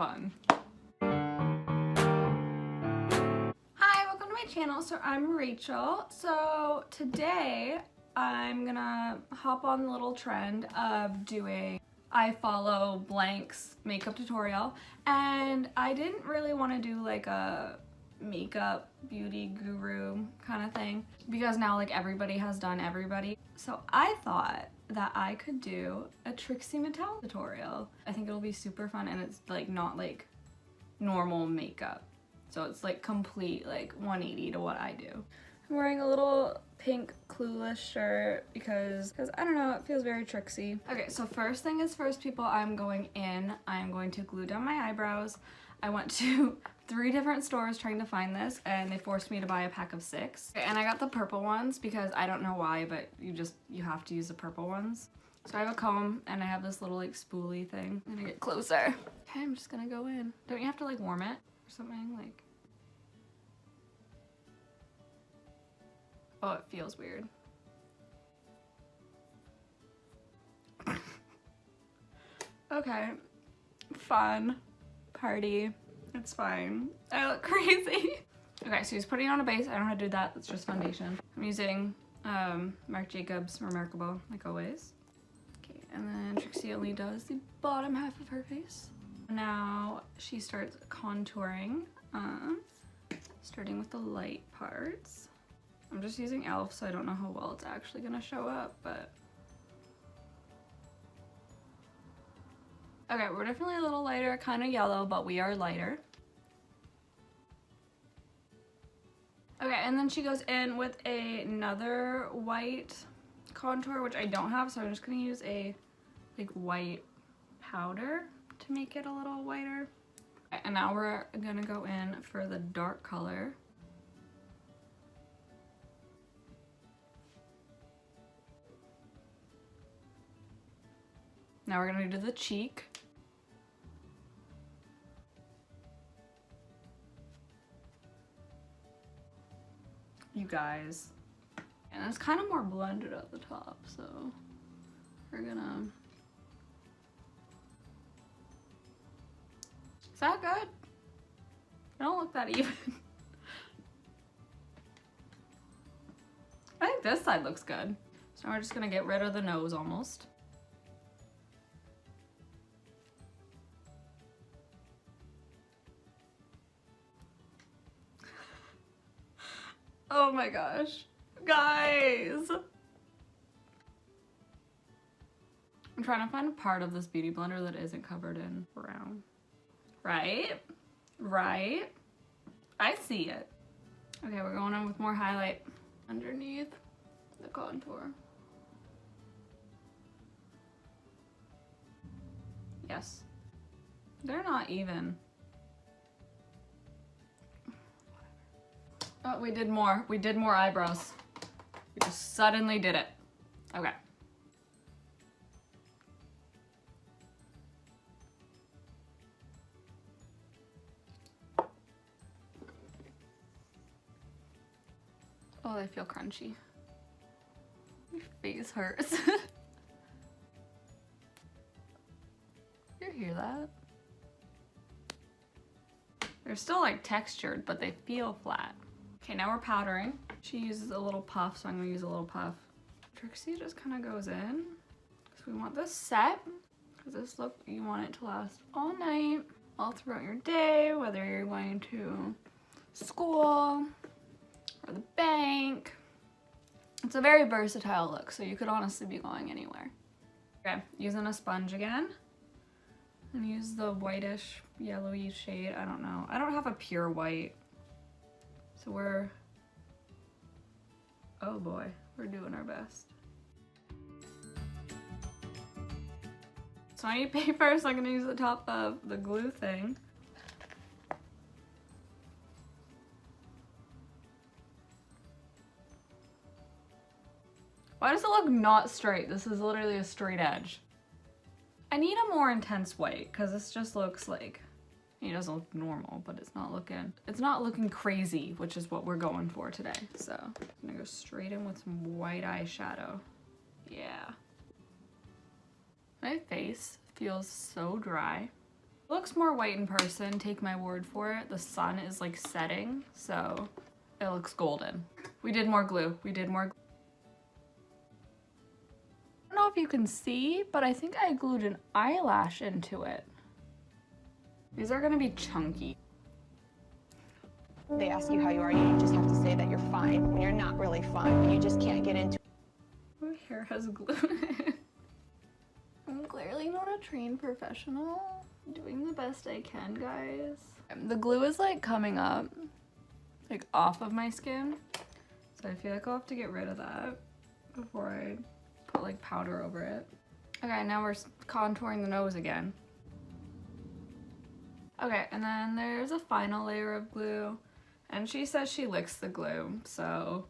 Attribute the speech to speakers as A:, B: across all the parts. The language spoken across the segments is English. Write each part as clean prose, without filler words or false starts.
A: fun. Channel. So I'm Rachel. So today I'm gonna hop on the little trend of doing I follow blanks makeup tutorial, and I didn't really want to do like a makeup beauty guru kind of thing because now like everybody has done everybody. So I thought that I could do a Trixie Mattel tutorial. I think it'll be super fun, and it's like not like normal makeup. So it's like complete like 180 to what I do. I'm wearing a little pink Clueless shirt because I don't know, it feels very Trixie. Okay, so first thing is first, people, I'm going to glue down my eyebrows. I went to 3 different stores trying to find this, and they forced me to buy a pack of 6. Okay, and I got the purple ones because I don't know why, but you have to use the purple ones. So I have a comb and I have this little like spoolie thing. I'm gonna get closer. Okay, I'm just gonna go in. Don't you have to like warm it? Something like, oh, it feels weird. Okay, fun party, it's fine. I look crazy. Okay, so he's putting on a base. I don't know how to do that, it's just foundation. I'm using Marc Jacobs Remarkable, like always. Okay, and then Trixie only does the bottom half of her face. Now she starts contouring, starting with the light parts. I'm just using e.l.f. so I don't know how well it's actually gonna show up, but... Okay, we're definitely a little lighter, kind of yellow, but we are lighter. Okay, and then she goes in with another white contour, which I don't have, so I'm just gonna use a like white powder to make it a little whiter. And now we're gonna go in for the dark color. Now we're gonna do the cheek. You guys. And it's kind of more blended at the top, so we're gonna... Is that good? I don't look that even. I think this side looks good. So now we're just gonna get rid of the nose almost. Oh my gosh, guys. I'm trying to find a part of this beauty blender that isn't covered in brown. Right? Right? I see it. Okay, we're going in with more highlight underneath the contour. Yes. They're not even. Oh, we did more. We did more eyebrows. We just suddenly did it. Okay. Oh, they feel crunchy. My face hurts. You hear that? They're still like textured, but they feel flat. Okay, now we're powdering. She uses a little puff, so I'm gonna use a little puff. Trixie just kind of goes in, because we want this set, because this look, you want it to last all night, all throughout your day, whether you're going to school or the bank. It's a very versatile look, so you could honestly be going anywhere. Okay, using a sponge again. And use the whitish, yellowy shade, I don't know. I don't have a pure white. So we're, oh boy, we're doing our best. So I need paper, so I'm gonna use the top of the glue thing. Why does it look not straight? This is literally a straight edge. I need a more intense white, because this just looks like, it doesn't look normal, but it's not looking crazy, which is what we're going for today. So I'm gonna go straight in with some white eyeshadow. Yeah. My face feels so dry. Looks more white in person, take my word for it. The sun is like setting, so it looks golden. We did more glue. We did more glue. I don't know if you can see, but I think I glued an eyelash into it. These are gonna be chunky.
B: They ask you how you are, you just have to say that you're fine when you're not really fine. You just can't get into it.
A: My hair has glue in it. I'm clearly not a trained professional. I'm doing the best I can, guys. The glue is like coming up, like off of my skin. So I feel like I'll have to get rid of that before I put like powder over it. Okay, now we're contouring the nose again. Okay, and then there's a final layer of glue. And she says she licks the glue, so.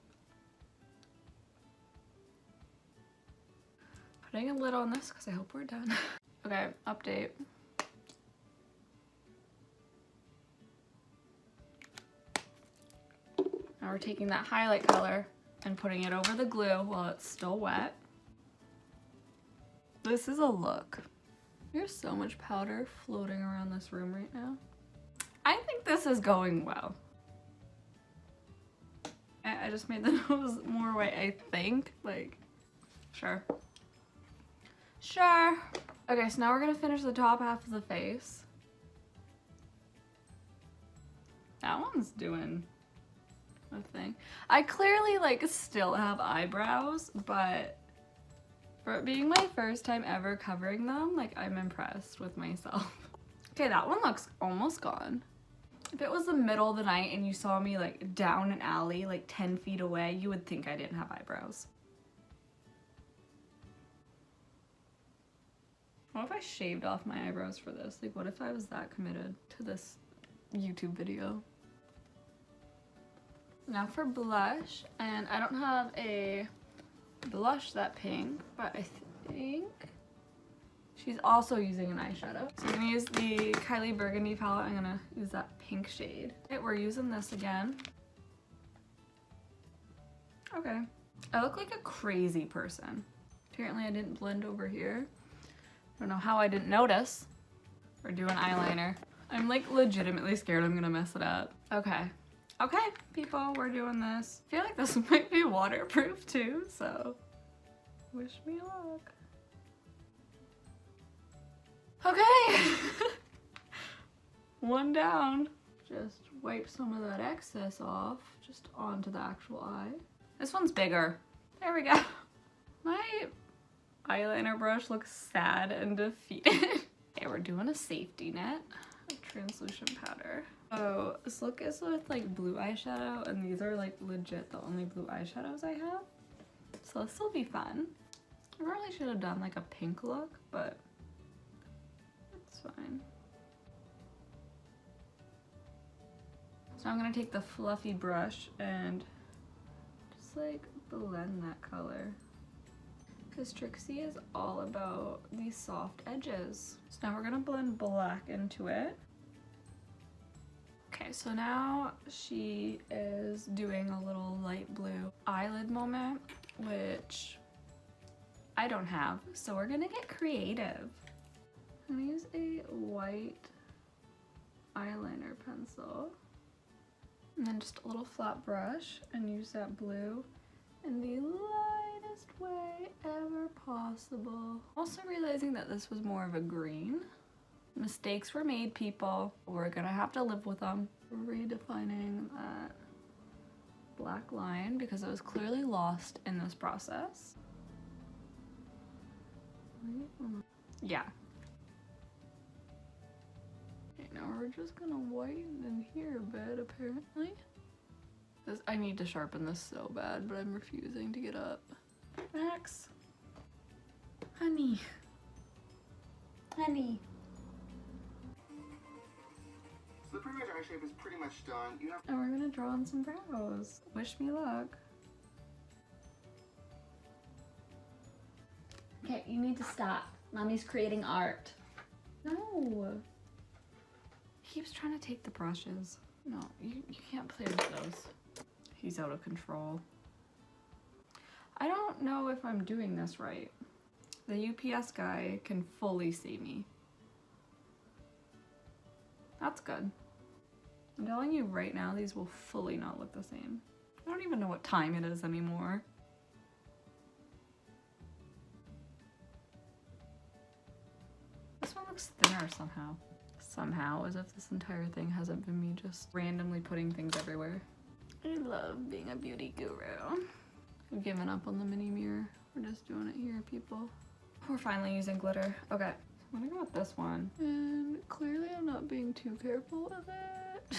A: Putting a lid on this because I hope we're done. Okay, update. Now we're taking that highlight color and putting it over the glue while it's still wet. This is a look. There's so much powder floating around this room right now. I think this is going well. I just made the nose more white, I think. Like, sure. Sure. Okay, so now we're gonna finish the top half of the face. That one's doing a thing. I clearly, like, still have eyebrows, but for it being my first time ever covering them, like, I'm impressed with myself. Okay, that one looks almost gone. If it was the middle of the night and you saw me like down an alley like 10 feet away, you would think I didn't have eyebrows. What if I shaved off my eyebrows for this? Like, what if I was that committed to this YouTube video? Now for blush, and I don't have a blush that pink, but I think she's also using an eyeshadow. So I'm gonna use the Kylie Burgundy palette. I'm gonna use that pink shade. Okay, we're using this again. Okay. I look like a crazy person. Apparently I didn't blend over here. I don't know how I didn't notice. We're doing eyeliner. I'm like legitimately scared I'm gonna mess it up. Okay. Okay, people, we're doing this. I feel like this might be waterproof too, so wish me luck. Okay. One down. Just wipe some of that excess off just onto the actual eye. This one's bigger. There we go. My eyeliner brush looks sad and defeated. Okay, we're doing a safety net of translucent powder. So this look is with like blue eyeshadow, and these are like legit the only blue eyeshadows I have. So this will be fun. I really should have done like a pink look, but it's fine. So I'm gonna take the fluffy brush and just like blend that color. Because Trixie is all about these soft edges. So now we're gonna blend black into it. Okay, so now she is doing a little light blue eyelid moment, which I don't have. So we're gonna get creative. I'm gonna use a white eyeliner pencil. And then just a little flat brush and use that blue in the lightest way ever possible. Also realizing that this was more of a green. Mistakes were made, people. We're gonna have to live with them. Redefining that black line because it was clearly lost in this process. Yeah. Okay, now we're just gonna whiten in here a bit, apparently. I need to sharpen this so bad, but I'm refusing to get up. Max. Honey. Honey.
C: So the pre-made eye shape is pretty much done. You have
A: And we're gonna draw on some brows. Wish me luck. Okay, you need to stop. Mommy's creating art. No. He keeps trying to take the brushes. No, you can't play with those. He's out of control. I don't know if I'm doing this right. The UPS guy can fully see me. That's good. I'm telling you right now, these will fully not look the same. I don't even know what time it is anymore. This one looks thinner somehow. Somehow, as if this entire thing hasn't been me just randomly putting things everywhere. I love being a beauty guru. I've given up on the mini mirror. We're just doing it here, people. We're finally using glitter. Okay, I'm gonna go with this one. And clearly I'm not being too careful with it.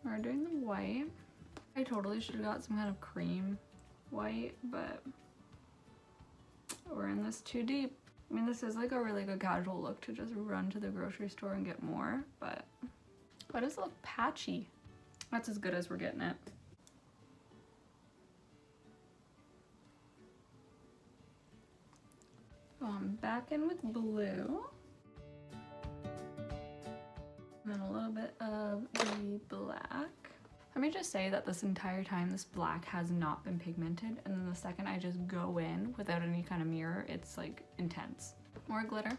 A: We're doing the white. I totally should have got some kind of cream white, but we're in this too deep. I mean, this is like a really good casual look to just run to the grocery store and get more, but why does it look patchy? That's as good as we're getting it. So I'm back in with blue. And then a little bit of the black. Let me just say that this entire time this black has not been pigmented, and then the second I just go in without any kind of mirror, it's like intense. More glitter.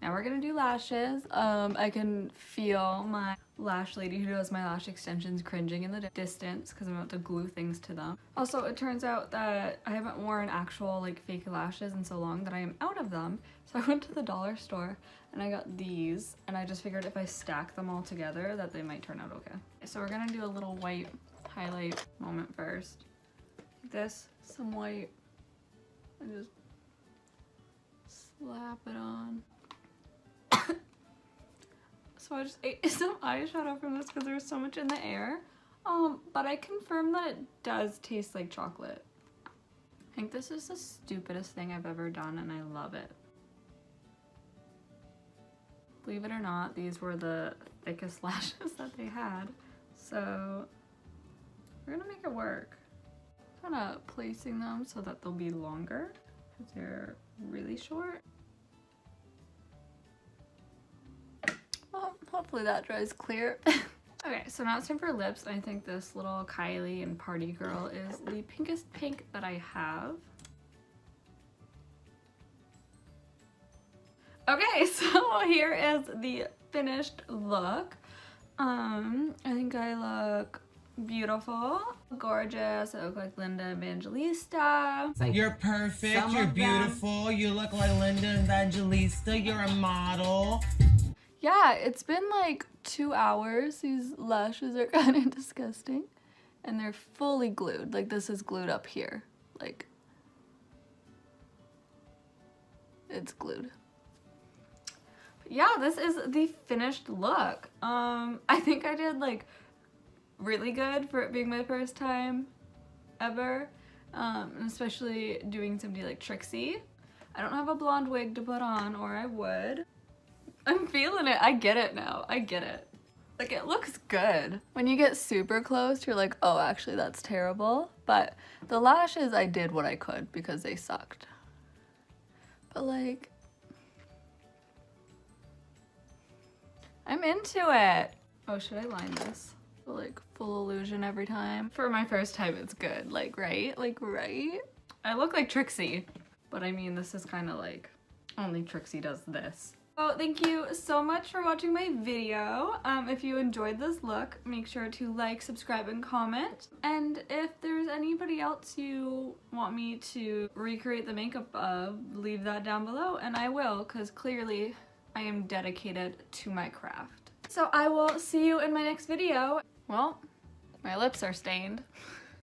A: Now we're gonna do lashes. I can feel my lash lady who does my lash extensions cringing in the distance because I'm about to glue things to them. Also, it turns out that I haven't worn actual like fake lashes in so long that I am out of them. So I went to the dollar store and I got these, and I just figured if I stack them all together that they might turn out okay. So we're gonna do a little white highlight moment first. Like this, some white, and just slap it on. So I just ate some eyeshadow from this because there was so much in the air. But I confirmed that it does taste like chocolate. I think this is the stupidest thing I've ever done, and I love it. Believe it or not, these were the thickest lashes that they had. So we're gonna make it work. I'm kind of placing them so that they'll be longer because they're really short. Well, hopefully that dries clear. Okay, so now it's time for lips. I think this little Kylie and Party Girl is the pinkest pink that I have. Okay, so here is the finished look. I think I look beautiful, gorgeous. I look like Linda Evangelista.
D: Like, you're perfect, you're beautiful, you look like Linda Evangelista, you're a model.
A: Yeah, it's been like 2 hours. These lashes are kind of disgusting. And they're fully glued. Like, this is glued up here. Like, it's glued. But yeah, this is the finished look. I think I did like really good for it being my first time ever. Especially doing somebody like Trixie. I don't have a blonde wig to put on, or I would. I'm feeling it. I get it now. I get it. Like, it looks good. When you get super close, you're like, oh, actually, that's terrible. But the lashes, I did what I could because they sucked. But, like, I'm into it. Oh, should I line this? Like, full illusion every time. For my first time, it's good. Like, right? Like, right? I look like Trixie. But, I mean, this is kind of like, only Trixie does this. So thank you so much for watching my video. If you enjoyed this look, make sure to like, subscribe, and comment. And if there's anybody else you want me to recreate the makeup of, leave that down below, and I will, because clearly I am dedicated to my craft. So I will see you in my next video. Well, my lips are stained.